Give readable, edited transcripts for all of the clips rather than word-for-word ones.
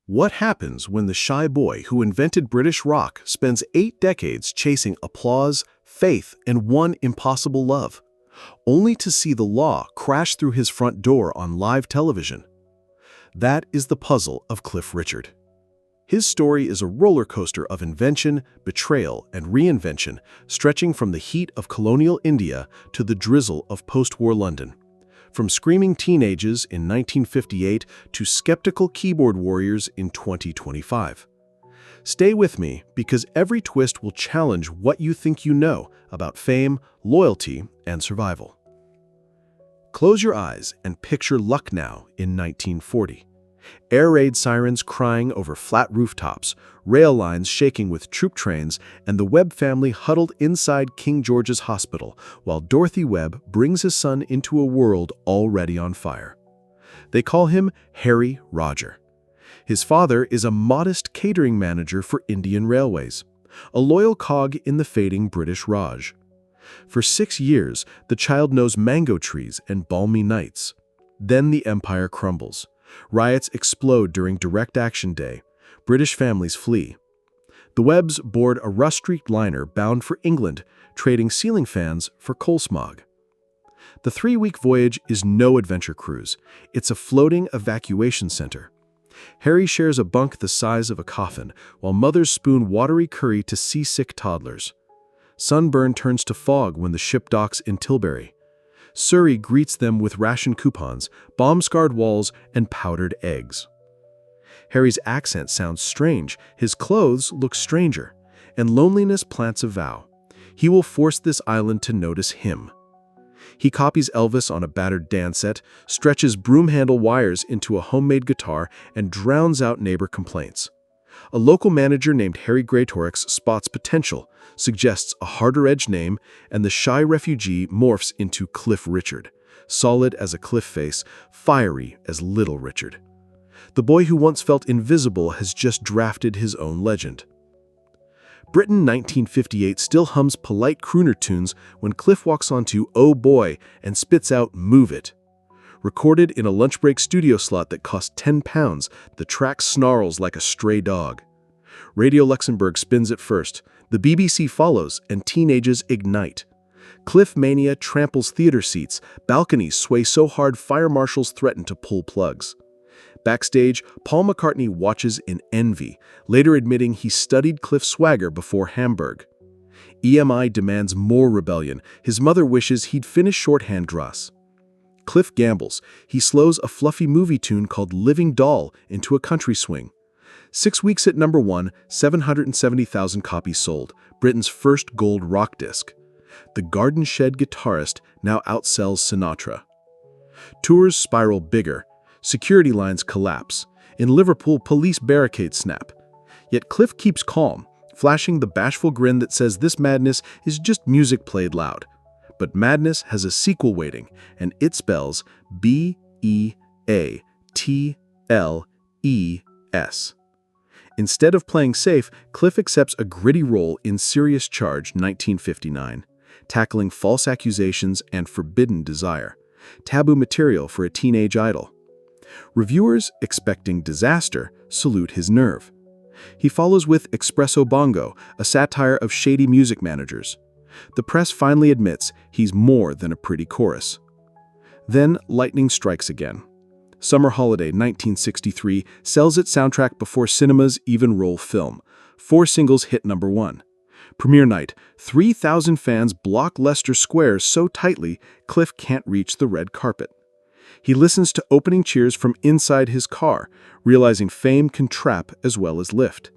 What happens when the shy boy who invented British rock spends 8 decades chasing applause, faith, and one impossible love, only to see the law crash through his front door on live television? That is the puzzle of Cliff Richard. His story is a roller coaster of invention, betrayal, and reinvention, stretching from the heat of colonial India to the drizzle of post-war London. From screaming teenagers in 1958 to skeptical keyboard warriors in 2025. Stay with me, because every twist will challenge what you think you know about fame, loyalty, and survival. Close your eyes and picture Lucknow in 1940. Air raid sirens crying over flat rooftops, rail lines shaking with troop trains, and the Webb family huddled inside King George's Hospital while Dorothy Webb brings his son into a world already on fire. They call him Harry Roger. His father is a modest catering manager for Indian Railways, a loyal cog in the fading British Raj. For 6 years, the child knows mango trees and balmy nights. Then the empire crumbles. Riots explode during Direct Action Day. British families flee. The Webbs board a rust-streaked liner bound for England, trading ceiling fans for coal smog. The 3-week voyage is no adventure cruise. It's a floating evacuation center. Harry shares a bunk the size of a coffin, while mothers spoon watery curry to seasick toddlers. Sunburn turns to fog when the ship docks in Tilbury. Surrey greets them with ration coupons, bomb-scarred walls, and powdered eggs. Harry's accent sounds strange, his clothes look stranger, and loneliness plants a vow. He will force this island to notice him. He copies Elvis on a battered dance set, stretches broom handle wires into a homemade guitar, and drowns out neighbor complaints. A local manager named Harry Greatorix spots potential, suggests a harder-edged name, and the shy refugee morphs into Cliff Richard, solid as a cliff face, fiery as Little Richard. The boy who once felt invisible has just drafted his own legend. Britain 1958 still hums polite crooner tunes when Cliff walks onto Oh Boy and spits out Move It. Recorded in a lunch break studio slot that cost £10, the track snarls like a stray dog. Radio Luxembourg spins it first, the BBC follows, and teenagers ignite. Cliff mania tramples theater seats, balconies sway so hard fire marshals threaten to pull plugs. Backstage, Paul McCartney watches in envy, later admitting he studied Cliff's swagger before Hamburg. EMI demands more rebellion. His mother wishes he'd finish shorthand dross. Cliff gambles. He slows a fluffy movie tune called Living Doll into a country swing. 6 weeks at number 1, 770,000 copies sold, Britain's first gold rock disc. The Garden Shed guitarist now outsells Sinatra. Tours spiral bigger. Security lines collapse. In Liverpool, police barricades snap. Yet Cliff keeps calm, flashing the bashful grin that says this madness is just music played loud. But madness has a sequel waiting, and it spells B-E-A-T-L-E-S. Instead of playing safe, Cliff accepts a gritty role in Serious Charge 1959, tackling false accusations and forbidden desire, taboo material for a teenage idol. Reviewers, expecting disaster, salute his nerve. He follows with Espresso Bongo, a satire of shady music managers. The press finally admits he's more than a pretty chorus. Then lightning strikes again. Summer Holiday 1963 sells its soundtrack before cinemas even roll film. 4 singles hit number 1. Premiere night, 3,000 fans block Leicester Square so tightly Cliff can't reach the red carpet. He listens to opening cheers from inside his car, realizing fame can trap as well as lift.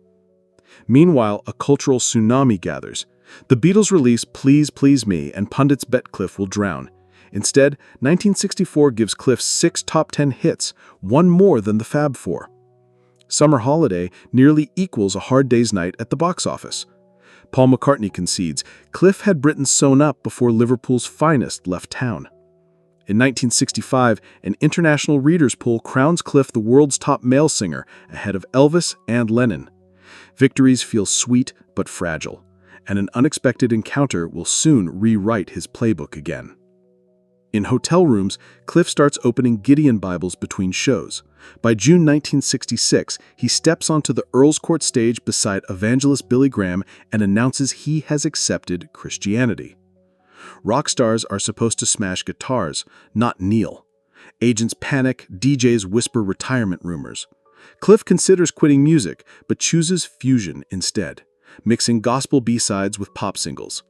Meanwhile, a cultural tsunami gathers. The Beatles release Please Please Me, and pundits bet Cliff will drown. Instead, 1964 gives Cliff 6 top 10 hits, one more than the Fab Four. Summer Holiday nearly equals A Hard Day's Night at the box office. Paul McCartney concedes Cliff had Britain sewn up before Liverpool's finest left town. In 1965, an international readers' poll crowns Cliff the world's top male singer, ahead of Elvis and Lennon. Victories feel sweet but fragile, and an unexpected encounter will soon rewrite his playbook again. In hotel rooms, Cliff starts opening Gideon Bibles between shows. By June 1966, he steps onto the Earl's Court stage beside evangelist Billy Graham and announces he has accepted Christianity. Rock stars are supposed to smash guitars, not kneel. Agents panic, DJs whisper retirement rumors. Cliff considers quitting music, but chooses fusion instead, mixing gospel B-sides with pop singles.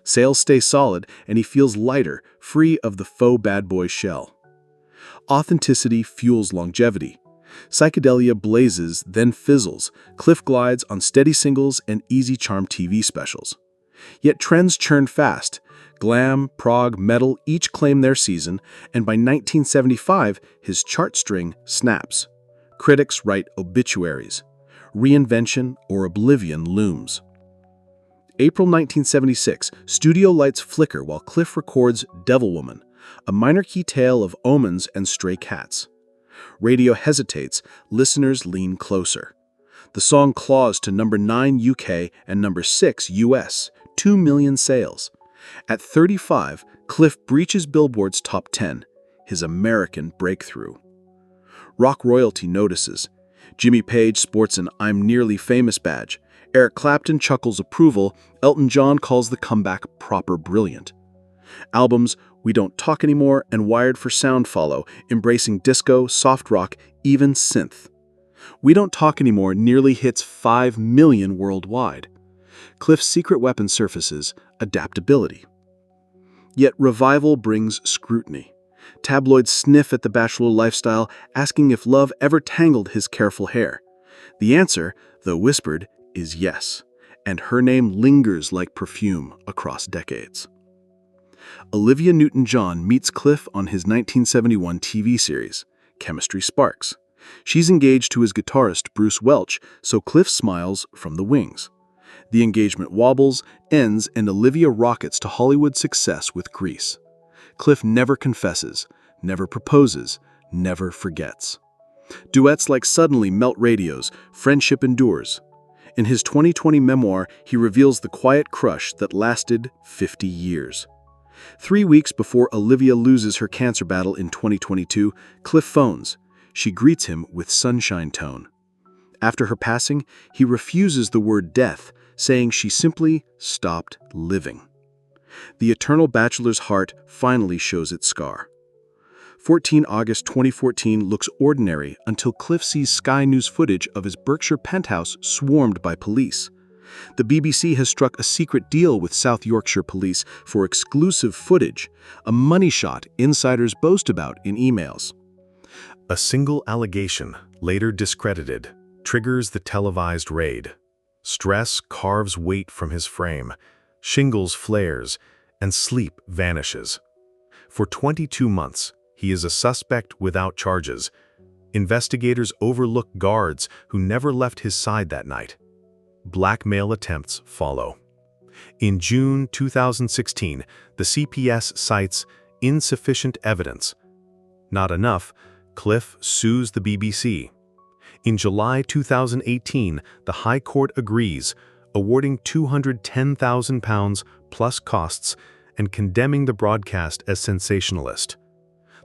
Sales stay solid, and he feels lighter, free of the faux bad boy shell. Authenticity fuels longevity. Psychedelia blazes, then fizzles. Cliff glides on steady singles and easy charm TV specials. Yet trends churn fast. Glam, prog, metal each claim their season, and by 1975, his chart string snaps. Critics write obituaries. Reinvention or oblivion looms. April 1976, studio lights flicker while Cliff records Devil Woman, a minor key tale of omens and stray cats. Radio hesitates, listeners lean closer. The song claws to number 9 UK and number 6 US, 2 million sales. At 35, Cliff breaches Billboard's top 10, his American breakthrough. Rock royalty notices. Jimmy Page sports an I'm Nearly Famous badge. Eric Clapton chuckles approval. Elton John calls the comeback proper brilliant. Albums We Don't Talk Anymore and Wired for Sound follow, embracing disco, soft rock, even synth. We Don't Talk Anymore nearly hits 5 million worldwide. Cliff's secret weapon surfaces adaptability. Yet revival brings scrutiny. Tabloids sniff at the bachelor lifestyle, asking if love ever tangled his careful hair. The answer, though whispered, is yes, and her name lingers like perfume across decades. Olivia Newton-John meets Cliff on his 1971 TV series, Chemistry Sparks. She's engaged to his guitarist Bruce Welch, so Cliff smiles from the wings. The engagement wobbles, ends, and Olivia rockets to Hollywood success with Grease. Cliff never confesses, never proposes, never forgets. Duets like Suddenly melt radios, friendship endures. In his 2020 memoir, he reveals the quiet crush that lasted 50 years. 3 weeks before Olivia loses her cancer battle in 2022, Cliff phones. She greets him with sunshine tone. After her passing, he refuses the word death, saying she simply stopped living. The eternal bachelor's heart finally shows its scar. 14 August 2014 looks ordinary until Cliff sees Sky News footage of his Berkshire penthouse swarmed by police. The BBC has struck a secret deal with South Yorkshire Police for exclusive footage, a money shot insiders boast about in emails. A single allegation, later discredited, triggers the televised raid. Stress carves weight from his frame, shingles flares, and sleep vanishes. For 22 months, he is a suspect without charges. Investigators overlook guards who never left his side that night. Blackmail attempts follow. In June 2016, the CPS cites insufficient evidence. Not enough, Cliff sues the BBC. In July 2018, the High Court agrees, awarding £210,000 plus costs and condemning the broadcast as sensationalist.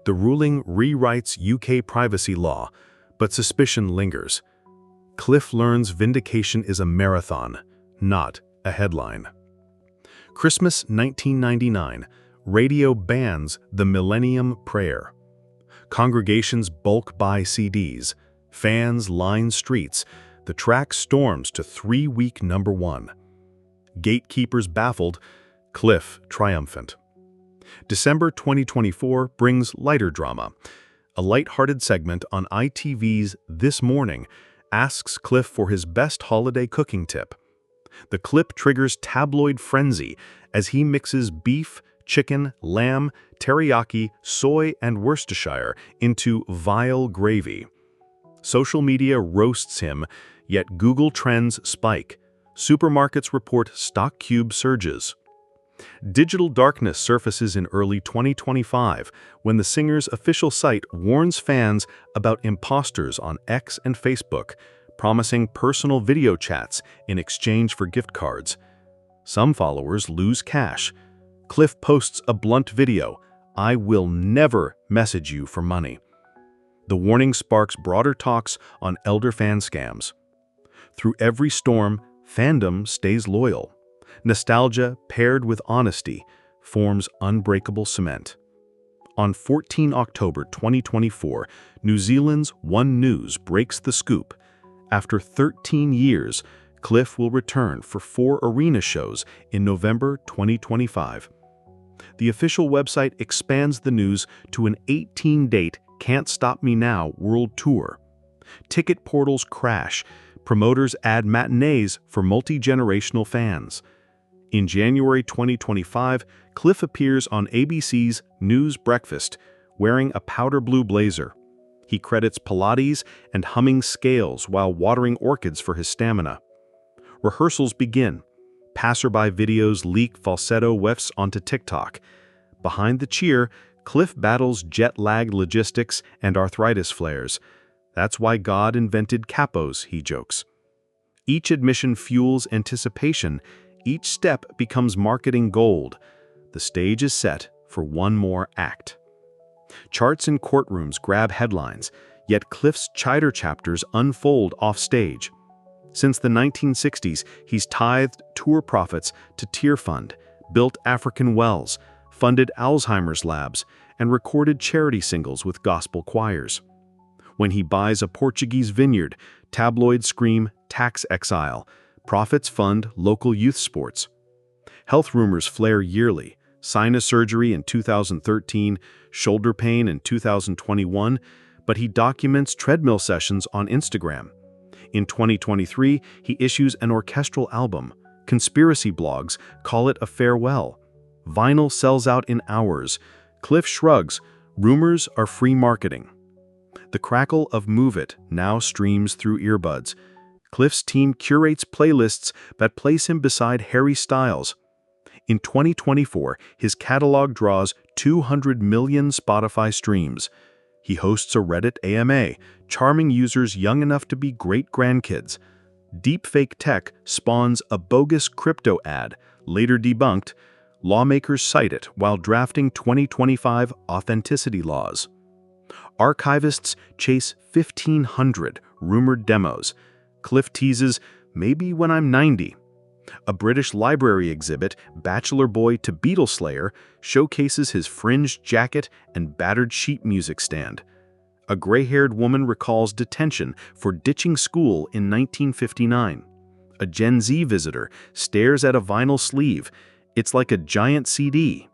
The ruling rewrites UK privacy law, but suspicion lingers. Cliff learns vindication is a marathon, not a headline. Christmas 1999, radio bans the Millennium Prayer. Congregations bulk buy CDs. Fans line streets. The track storms to 3-week #1. Gatekeepers baffled, Cliff triumphant. December 2024 brings lighter drama. A light-hearted segment on ITV's This Morning asks Cliff for his best holiday cooking tip. The clip triggers tabloid frenzy as he mixes beef, chicken, lamb, teriyaki, soy, and Worcestershire into vile gravy. Social media roasts him, yet Google Trends spike. Supermarkets report stock cube surges. Digital darkness surfaces in early 2025 when the singer's official site warns fans about imposters on X and Facebook, promising personal video chats in exchange for gift cards. Some followers lose cash. Cliff posts a blunt video, "I will never message you for money." The warning sparks broader talks on elder fan scams. Through every storm, fandom stays loyal. Nostalgia, paired with honesty, forms unbreakable cement. On 14 October 2024, New Zealand's One News breaks the scoop. After 13 years, Cliff will return for 4 arena shows in November 2025. The official website expands the news to an 18-date Can't Stop Me Now world tour. Ticket portals crash. Promoters add matinees for multi-generational fans. In January 2025, Cliff appears on ABC's News Breakfast, wearing a powder blue blazer. He credits Pilates and humming scales while watering orchids for his stamina. Rehearsals begin. Passerby videos leak falsetto whiffs onto TikTok. Behind the cheer, Cliff battles jet-lagged logistics and arthritis flares. "That's why God invented capos," he jokes. Each admission fuels anticipation. Each step becomes marketing gold. The stage is set for one more act. Charts in courtrooms grab headlines, yet Cliff's Chider chapters unfold off-stage. Since the 1960s, he's tithed tour profits to Tear Fund, built African wells, funded Alzheimer's labs, and recorded charity singles with gospel choirs. When he buys a Portuguese vineyard, tabloids scream tax exile, profits fund local youth sports. Health rumors flare yearly: sinus surgery in 2013, shoulder pain in 2021, but he documents treadmill sessions on Instagram. In 2023, he issues an orchestral album. Conspiracy blogs call it a farewell. Vinyl sells out in hours. Cliff shrugs. Rumors are free marketing. The crackle of Move It now streams through earbuds. Cliff's team curates playlists that place him beside Harry Styles. In 2024, his catalog draws 200 million Spotify streams. He hosts a Reddit AMA, charming users young enough to be great-grandkids. Deepfake tech spawns a bogus crypto ad, later debunked. Lawmakers cite it while drafting 2025 authenticity laws. Archivists chase 1,500 rumored demos. Cliff teases, "Maybe when I'm 90. A British library exhibit, Bachelor Boy to Beatle Slayer, showcases his fringed jacket and battered sheet music stand. A gray-haired woman recalls detention for ditching school in 1959. A Gen Z visitor stares at a vinyl sleeve. It's like a giant CD.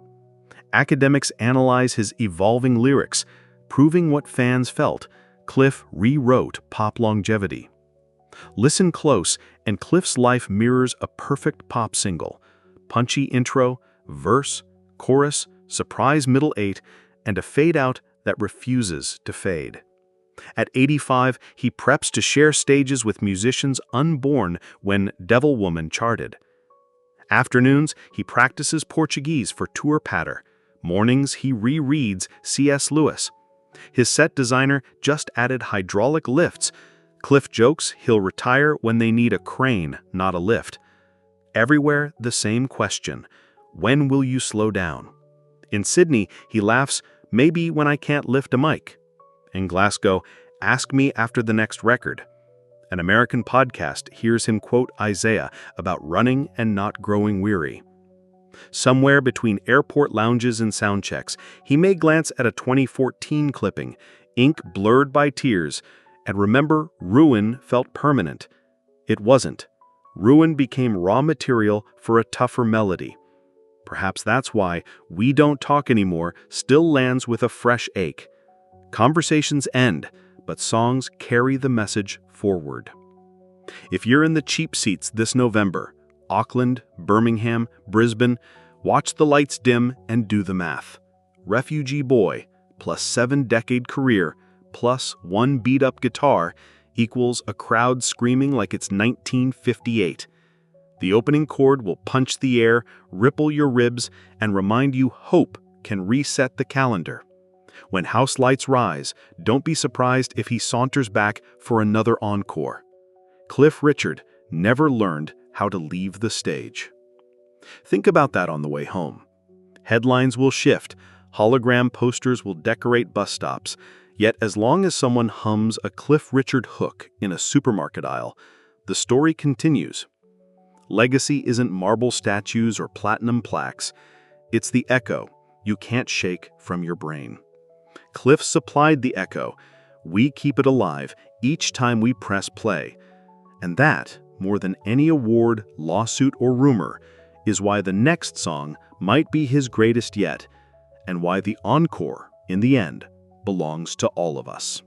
Academics analyze his evolving lyrics, proving what fans felt. Cliff rewrote pop longevity. Listen close, and Cliff's life mirrors a perfect pop single. Punchy intro, verse, chorus, surprise middle eight, and a fade-out that refuses to fade. At 85, he preps to share stages with musicians unborn when Devil Woman charted. Afternoons, he practices Portuguese for tour patter. Mornings, he rereads C.S. Lewis. His set designer just added hydraulic lifts. Cliff jokes he'll retire when they need a crane, not a lift. Everywhere, the same question: when will you slow down? In Sydney, he laughs, "Maybe when I can't lift a mic." In Glasgow, "Ask me after the next record." An American podcast hears him quote Isaiah about running and not growing weary. Somewhere between airport lounges and sound checks, he may glance at a 2014 clipping, ink blurred by tears, and remember ruin felt permanent. It wasn't. Ruin became raw material for a tougher melody. Perhaps that's why We Don't Talk Anymore still lands with a fresh ache. Conversations end, but songs carry the message forward. If you're in the cheap seats this November, Auckland, Birmingham, Brisbane, watch the lights dim and do the math. Refugee Boy plus 7-decade career plus 1 beat-up guitar equals a crowd screaming like it's 1958. The opening chord will punch the air, ripple your ribs, and remind you hope can reset the calendar. When house lights rise, don't be surprised if he saunters back for another encore. Cliff Richard never learned how to leave the stage. Think about that on the way home. Headlines will shift. Hologram posters will decorate bus stops, yet as long as someone hums a Cliff Richard hook in a supermarket aisle, the story continues. Legacy isn't marble statues or platinum plaques. It's the echo you can't shake from your brain. Cliff supplied the echo. We keep it alive each time we press play. And that, more than any award, lawsuit, or rumor, is why the next song might be his greatest yet, and why the encore, in the end, belongs to all of us.